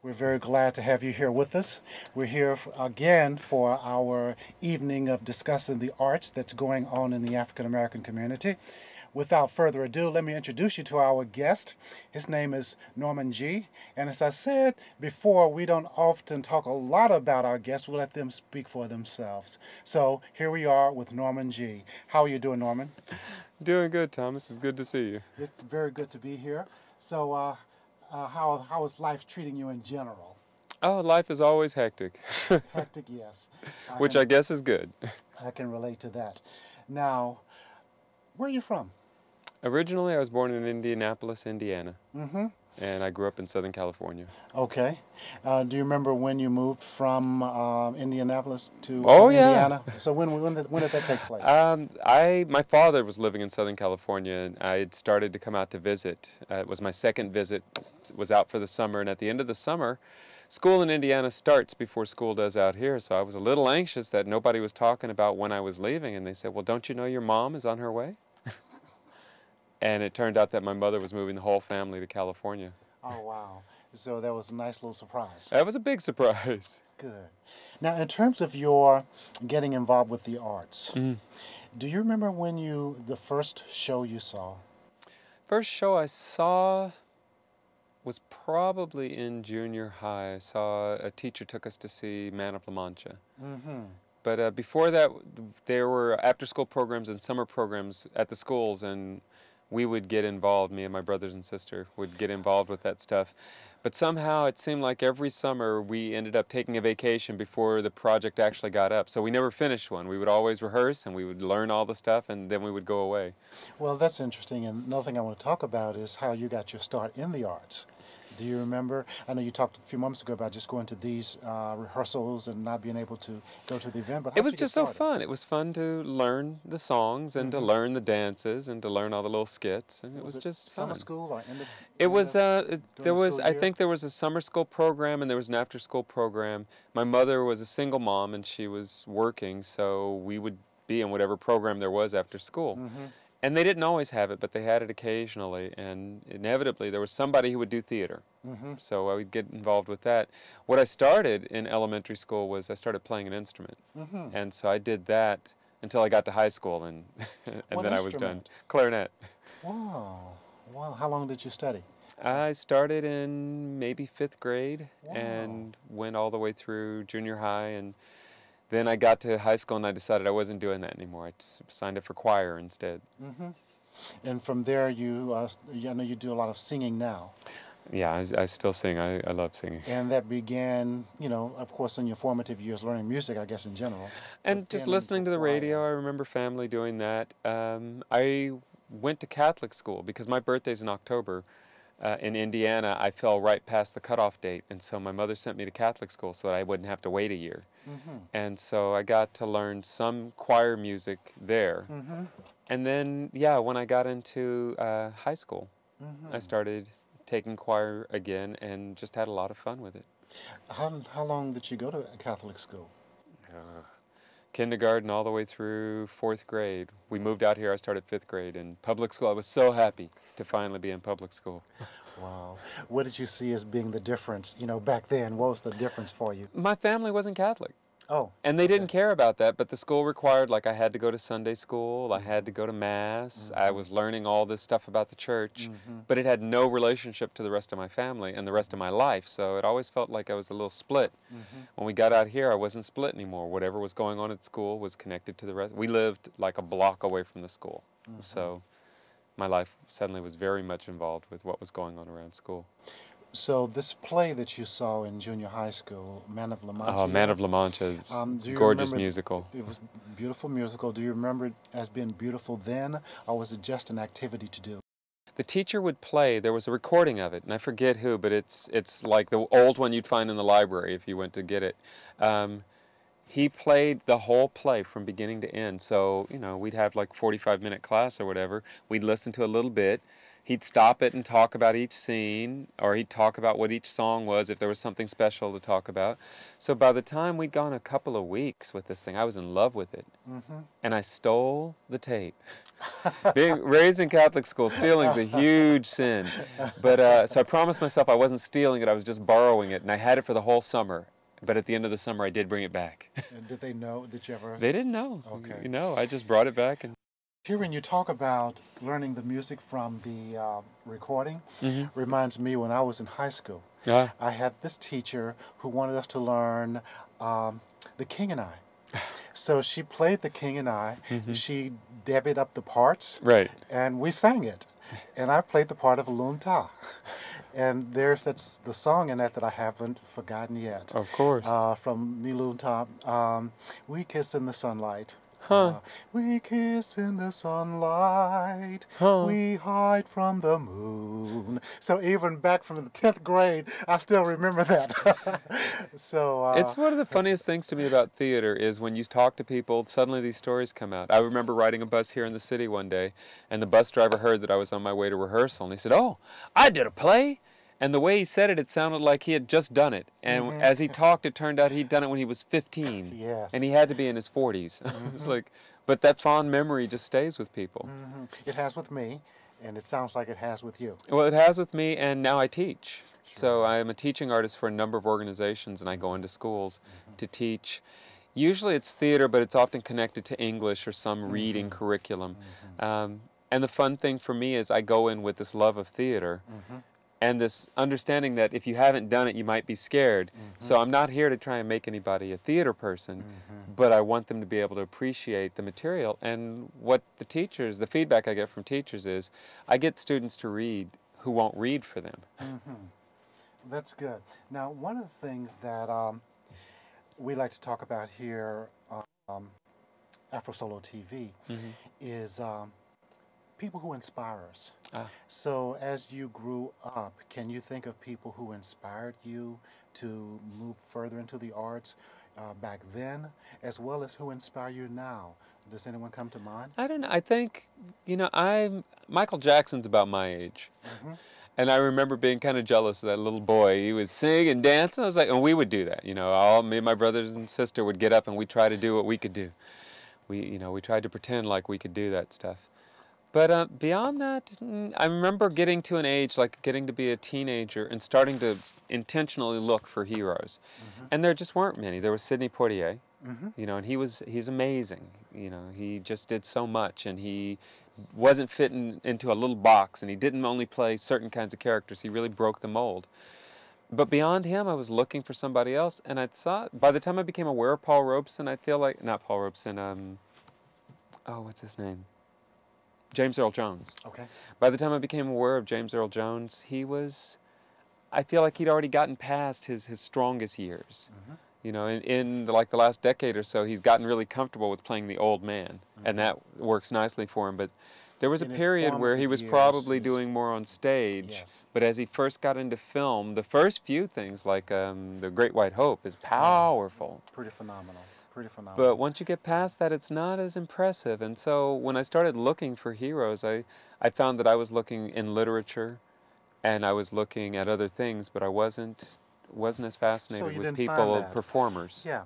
We're very glad to have you here with us. We're here again for our evening of discussing the arts that's going on in the African American community. Without further ado, let me introduce you to our guest. His name is Norman G. And as I said before, we don't often talk a lot about our guests. We let them speak for themselves. So here we are with Norman G. How are you doing, Norman? Doing good, Thomas. It's good to see you. It's very good to be here. So how is life treating you in general? Oh, life is always hectic. Hectic, yes. Which I guess is good. I can relate to that. Now, where are you from? Originally, I was born in Indianapolis, Indiana. Mm-hmm. And I grew up in Southern California. Okay. Do you remember when you moved from Indianapolis to Indiana? Yeah. So when did that take place? My father was living in Southern California, and I had started to come out to visit. It was my second visit. Was out for the summer, and at the end of the summer, school in Indiana starts before school does out here. So I was a little anxious that nobody was talking about when I was leaving, and they said, "Well, don't you know your mom is on her way?" And it turned out that my mother was moving the whole family to California. Oh, wow. So that was a nice little surprise. That was a big surprise. Good. Now, in terms of your getting involved with the arts, do you remember the first show you saw? First show I saw was probably in junior high. I saw a teacher took us to see Man of La Mancha. Mm-hmm. But before that, there were after-school programs and summer programs at the schools, and we would get involved, me and my brothers and sister would get involved with that stuff. But somehow it seemed like every summer we ended up taking a vacation before the project actually got up. So we never finished one. We would always rehearse and we would learn all the stuff and then we would go away. Well, that's interesting. And another thing I want to talk about is how you got your start in the arts. Do you remember? I know you talked a few moments ago about just going to these rehearsals and not being able to go to the event. But it was just so fun. It was fun to learn the songs and to learn the dances and to learn all the little skits. And it was just fun. Summer school or end of? It was. There was. I think there was a summer school program and there was an after school program. My mother was a single mom and she was working, so we would be in whatever program there was after school. And they didn't always have it, but they had it occasionally, and inevitably there was somebody who would do theater. So I would get involved with that. What I started in elementary school was I started playing an instrument. And so I did that until I got to high school, and then I was done. Clarinet. Wow. Wow. How long did you study? I started in maybe 5th grade and went all the way through junior high, and then I got to high school and I decided I wasn't doing that anymore. I just signed up for choir instead. And from there, I know you do a lot of singing now. Yeah, I still sing. I love singing. And that began, of course, in your formative years, learning music, I guess, in general. And just listening to the radio. I remember family doing that. I went to Catholic school because my birthday's in October. In Indiana, I fell right past the cutoff date, and so my mother sent me to Catholic school so that I wouldn't have to wait a year. And so I got to learn some choir music there. And then, yeah, when I got into high school, I started taking choir again and just had a lot of fun with it. How long did you go to Catholic school? Kindergarten all the way through 4th grade. We moved out here, I started 5th grade in public school. I was so happy to finally be in public school. Wow. What did you see as being the difference, back then? What was the difference for you? My family wasn't Catholic. Oh. And they didn't care about that, but the school required, like I had to go to Sunday school, I had to go to Mass, I was learning all this stuff about the church, but it had no relationship to the rest of my family and the rest of my life, so it always felt like I was a little split. When we got out here, I wasn't split anymore. Whatever was going on at school was connected to the rest. We lived like a block away from the school, so my life suddenly was very much involved with what was going on around school. So this play that you saw in junior high school, Man of La Mancha. Oh, Man of La Mancha, it's a gorgeous musical. It was a beautiful musical. Do you remember it as being beautiful then, or was it just an activity to do? The teacher would play, there was a recording of it, and I forget who, but it's like the old one you'd find in the library if you went to get it. He played the whole play from beginning to end, so, we'd have like 45-minute class or whatever. We'd listen to a little bit, he'd stop it and talk about each scene, or he'd talk about what each song was if there was something special to talk about. So by the time we'd gone a couple of weeks with this thing, I was in love with it. And I stole the tape. Being raised in Catholic school, stealing's a huge sin. But so I promised myself I wasn't stealing it, I was just borrowing it, and I had it for the whole summer. But at the end of the summer, I did bring it back. And did they know? Did you ever? They didn't know. Okay. You know, I just brought it back. And hearing you talk about learning the music from the recording reminds me when I was in high school. I had this teacher who wanted us to learn The King and I. So she played The King and I. She debied up the parts. Right. And we sang it. And I played the part of Lum Ta. And there's the song in that I haven't forgotten yet. Of course. From Nilum Ta. We kiss in the sunlight. Huh. We kiss in the sunlight. Huh. We hide from the moon. So even back from the 10th grade, I still remember that. So it's one of the funniest things to me about theater is when you talk to people, suddenly these stories come out. I remember riding a bus here in the city one day, and the bus driver heard that I was on my way to rehearsal, and he said, "Oh, I did a play." And the way he said it, it sounded like he had just done it. And as he talked, it turned out he'd done it when he was 15. Yes. And he had to be in his 40s. It was like, but that fond memory just stays with people. It has with me, and it sounds like it has with you. Well, it has with me, and now I teach. Sure. So I am a teaching artist for a number of organizations, and I go into schools to teach. Usually it's theater, but it's often connected to English or some reading curriculum. And the fun thing for me is I go in with this love of theater. And this understanding that if you haven't done it, you might be scared. So I'm not here to try and make anybody a theater person, but I want them to be able to appreciate the material. And what the feedback I get from teachers is, I get students to read who won't read for them. That's good. Now, one of the things that we like to talk about here on Afrosolo TV is people who inspire us. So as you grew up, can you think of people who inspired you to move further into the arts back then, as well as who inspire you now? Does anyone come to mind? I don't know. I think, you know, Michael Jackson's about my age. And I remember being kind of jealous of that little boy. He would sing and dance, and I was like, and we would do that. You know, me and my brothers and sister would get up and we'd try to do what we could do. We tried to pretend like we could do that stuff. But beyond that, I remember getting to an age, like getting to be a teenager and starting to intentionally look for heroes. And there just weren't many. There was Sidney Poitier, you know, and he's amazing. You know, he just did so much, and he wasn't fitting into a little box, and he didn't only play certain kinds of characters. He really broke the mold. But beyond him, I was looking for somebody else, and I thought, by the time I became aware of Paul Robeson, I feel like, not Paul Robeson, oh, what's his name? James Earl Jones. Okay. By the time I became aware of James Earl Jones, I feel like he'd already gotten past his strongest years. You know, in like the last decade or so, he's gotten really comfortable with playing the old man, and that works nicely for him. But there was a period where he was probably doing more on stage, but as he first got into film, the first few things, like The Great White Hope, is powerful. Pretty phenomenal. But once you get past that, it's not as impressive. And so when I started looking for heroes, I found that I was looking in literature, and I was looking at other things, but I wasn't as fascinated with people, performers. Yeah.